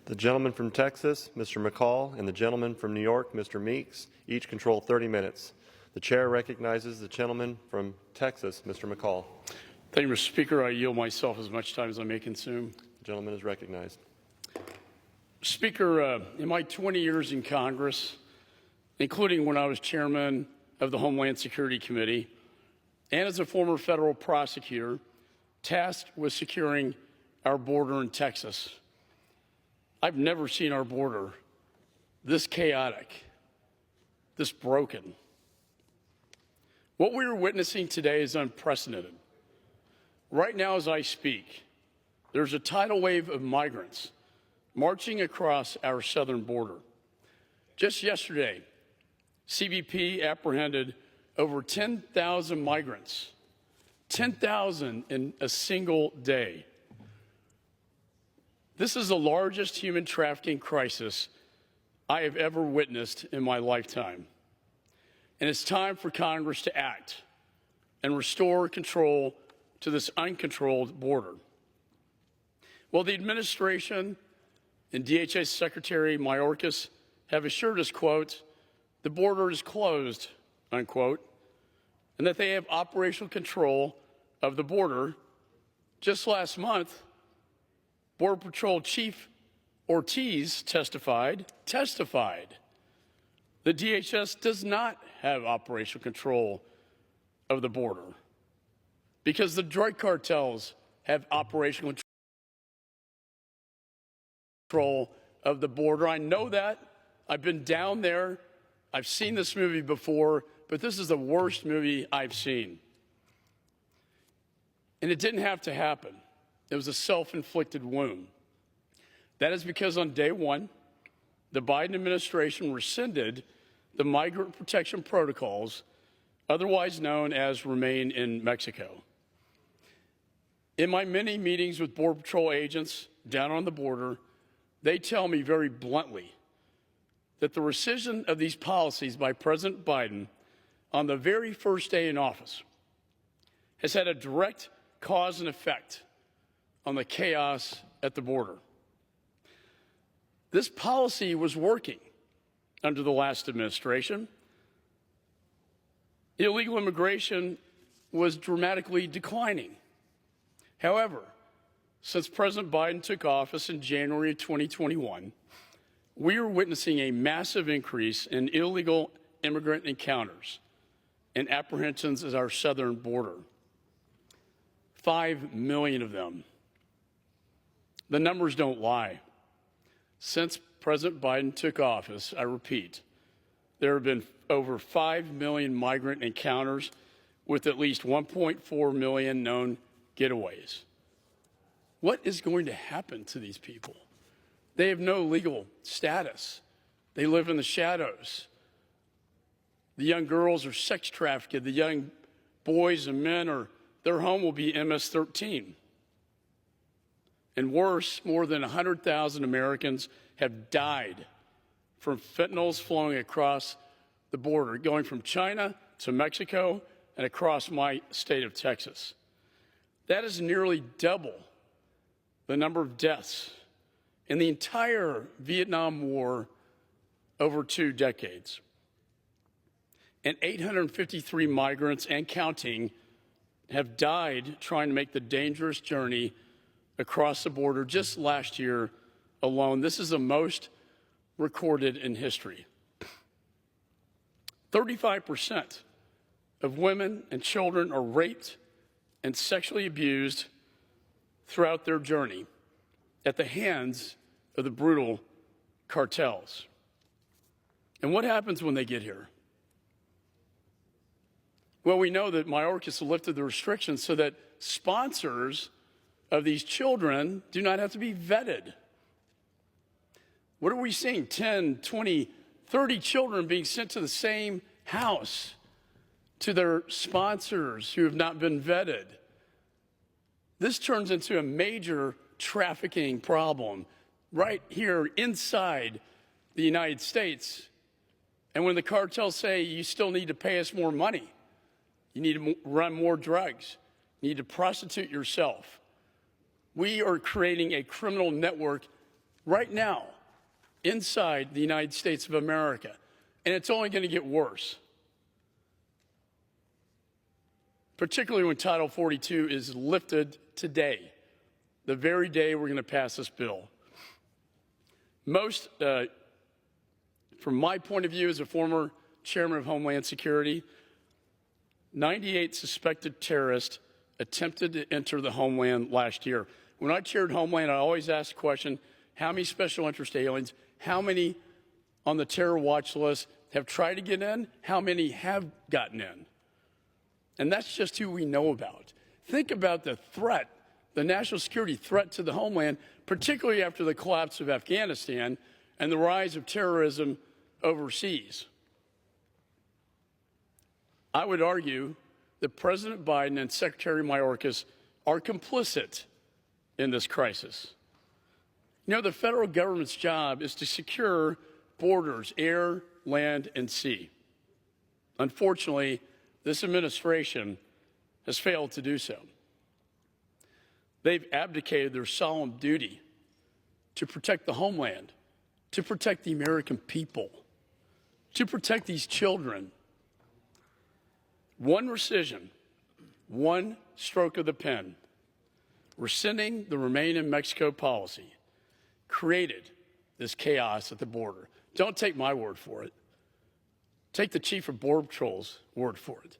The gentleman from Texas, Mr. McCaul, and the gentleman from New York, Mr. Meeks, each control 30 minutes. The chair recognizes the gentleman from Texas, Mr. McCaul. Thank you, Mr. Speaker. I yield myself as much time as I may consume. The gentleman is recognized. Speaker, in my 20 years in Congress, including when I was chairman of the Homeland Security Committee, and as a former federal prosecutor tasked with securing our border in Texas, I've never seen our border this chaotic, this broken. What we are witnessing today is unprecedented. Right now, as I speak, there's a tidal wave of migrants marching across our southern border. Just yesterday, CBP apprehended over 10,000 migrants, 10,000 in a single day. This is the largest human trafficking crisis I have ever witnessed in my lifetime. And it's time for Congress to act and restore control to this uncontrolled border. Well, the administration and DHS Secretary Mayorkas have assured us, quote, the border is closed, unquote, and that they have operational control of the border. Just last month, Border Patrol Chief Ortiz testified the DHS does not have operational control of the border because the drug cartels have operational control of the border. I know that. I've been down there. I've seen this movie before, but this is the worst movie I've seen. And it didn't have to happen. It was a self-inflicted wound. That is because on day one, the Biden administration rescinded the migrant protection protocols, otherwise known as Remain in Mexico. In my many meetings with Border Patrol agents down on the border, they tell me very bluntly that the rescission of these policies by President Biden on the very first day in office has had a direct cause and effect on the chaos at the border. This policy was working under the last administration. Illegal immigration was dramatically declining. However, since President Biden took office in January of 2021, we are witnessing a massive increase in illegal immigrant encounters and apprehensions at our southern border. 5 million of them. The numbers don't lie. Since President Biden took office, I repeat, there have been over 5 million migrant encounters with at least 1.4 million known getaways. What is going to happen to these people? They have no legal status. They live in the shadows. The young girls are sex trafficked. The young boys and men their home will be MS-13. And worse, more than 100,000 Americans have died from fentanyls flowing across the border, going from China to Mexico and across my state of Texas. That is nearly double the number of deaths in the entire Vietnam War over 2 decades. And 853 migrants and counting have died trying to make the dangerous journey across the border just last year alone. This is the most recorded in history. 35% of women and children are raped and sexually abused throughout their journey at the hands of the brutal cartels. And what happens when they get here? Well, we know that Mayorkas lifted the restrictions so that sponsors of these children do not have to be vetted. What are we seeing? 10, 20, 30 children being sent to the same house to their sponsors who have not been vetted. This turns into a major trafficking problem right here inside the United States. And when the cartels say you still need to pay us more money, you need to run more drugs, you need to prostitute yourself, we are creating a criminal network right now inside the United States of America, and it's only going to get worse, particularly when Title 42 is lifted today, the very day we're going to pass this bill. Most, from my point of view as a former chairman of Homeland Security, 98 suspected terrorists attempted to enter the homeland last year. When I chaired Homeland, I always asked the question, how many special interest aliens, how many on the terror watch list have tried to get in, how many have gotten in? And that's just who we know about. Think about the threat, the national security threat to the homeland, particularly after the collapse of Afghanistan and the rise of terrorism overseas. I would argue that President Biden and Secretary Mayorkas are complicit in this crisis. You know, the federal government's job is to secure borders, air, land, and sea. Unfortunately, this administration has failed to do so. They've abdicated their solemn duty to protect the homeland, to protect the American people, to protect these children. One rescission, one stroke of the pen, rescinding the Remain in Mexico policy created this chaos at the border. Don't take my word for it. Take the chief of Border Patrol's word for it.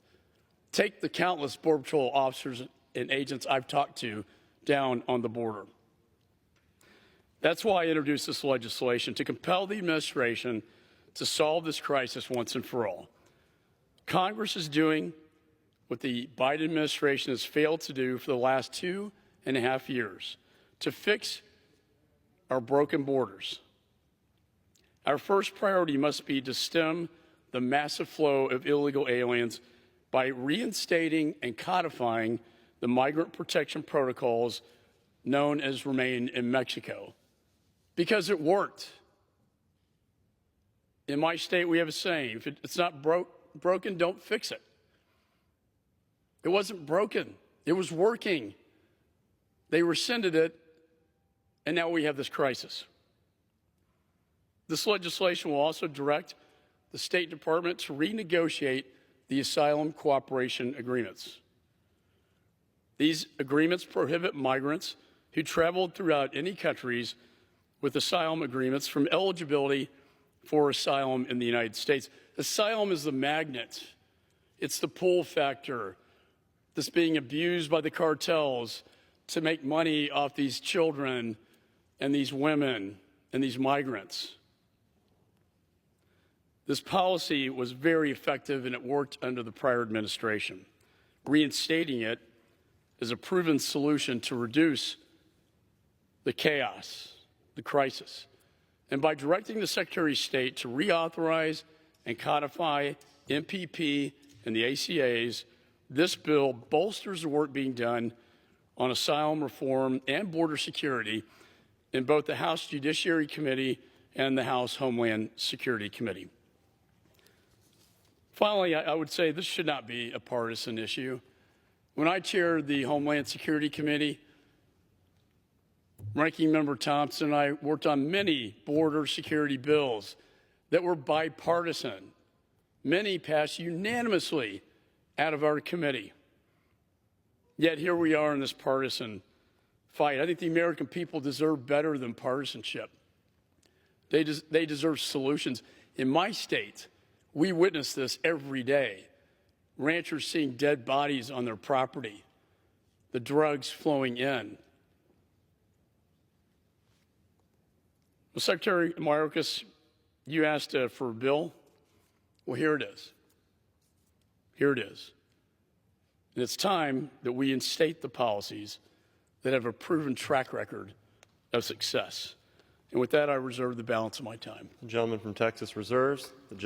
Take the countless Border Patrol officers and agents I've talked to down on the border. That's why I introduced this legislation, to compel the administration to solve this crisis once and for all. Congress is doing what the Biden administration has failed to do for the last 2.5 years, to fix our broken borders. Our first priority must be to stem the massive flow of illegal aliens by reinstating and codifying the migrant protection protocols known as Remain in Mexico, because it worked. In my state, we have a saying, if it's not broken, don't fix it. It wasn't broken. It was working. They rescinded it, and now we have this crisis. This legislation will also direct the State Department to renegotiate the asylum cooperation agreements. These agreements prohibit migrants who traveled throughout any countries with asylum agreements from eligibility for asylum in the United States. Asylum is the magnet. It's the pull factor that's being abused by the cartels to make money off these children and these women and these migrants. This policy was very effective, and it worked under the prior administration. Reinstating it is a proven solution to reduce the chaos, the crisis. And by directing the Secretary of State to reauthorize and codify MPP and the ACAs, this bill bolsters the work being done on asylum reform and border security in both the House Judiciary Committee and the House Homeland Security Committee. Finally, I would say this should not be a partisan issue. When I chaired the Homeland Security Committee, Ranking Member Thompson and I worked on many border security bills that were bipartisan. Many passed unanimously out of our committee. Yet here we are in this partisan fight. I think the American people deserve better than partisanship. They deserve solutions. In my state, we witness this every day. Ranchers seeing dead bodies on their property, the drugs flowing in. Well, Secretary Mayorkas, you asked for a bill. Well, here it is. Here it is. And it's time that we instate the policies that have a proven track record of success. And with that, I reserve the balance of my time. The gentleman from Texas reserves.